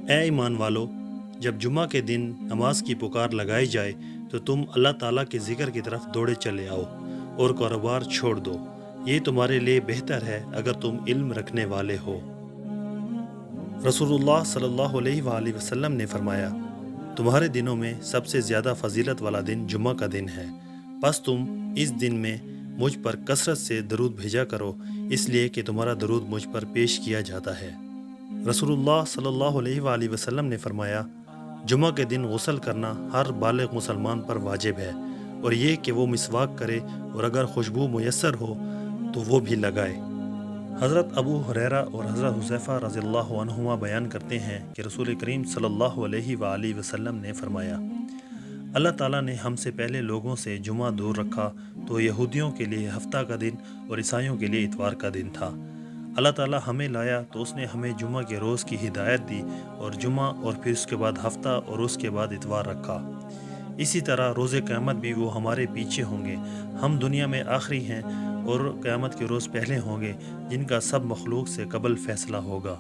اے ایمان والو، جب جمعہ کے دن نماز کی پکار لگائی جائے تو تم اللہ تعالیٰ کے ذکر کی طرف دوڑے چلے آؤ اور کاروبار چھوڑ دو، یہ تمہارے لیے بہتر ہے اگر تم علم رکھنے والے ہو۔ رسول اللہ صلی اللہ علیہ وآلہ وسلم نے فرمایا، تمہارے دنوں میں سب سے زیادہ فضیلت والا دن جمعہ کا دن ہے، بس تم اس دن میں مجھ پر کثرت سے درود بھیجا کرو، اس لیے کہ تمہارا درود مجھ پر پیش کیا جاتا ہے۔ رسول اللہ صلی اللہ علیہ وآلہ وسلم نے فرمایا، جمعہ کے دن غسل کرنا ہر بالغ مسلمان پر واجب ہے، اور یہ کہ وہ مسواک کرے اور اگر خوشبو میسر ہو تو وہ بھی لگائے۔ حضرت ابو ہریرہ اور حضرت حذیفہ رضی اللہ عنہما بیان کرتے ہیں کہ رسول کریم صلی اللہ علیہ وآلہ وسلم نے فرمایا، اللہ تعالیٰ نے ہم سے پہلے لوگوں سے جمعہ دور رکھا تو یہودیوں کے لیے ہفتہ کا دن اور عیسائیوں کے لیے اتوار کا دن تھا۔ اللہ تعالیٰ ہمیں لایا تو اس نے ہمیں جمعہ کے روز کی ہدایت دی، اور جمعہ اور پھر اس کے بعد ہفتہ اور اس کے بعد اتوار رکھا۔ اسی طرح روز قیامت بھی وہ ہمارے پیچھے ہوں گے، ہم دنیا میں آخری ہیں اور قیامت کے روز پہلے ہوں گے جن کا سب مخلوق سے قبل فیصلہ ہوگا۔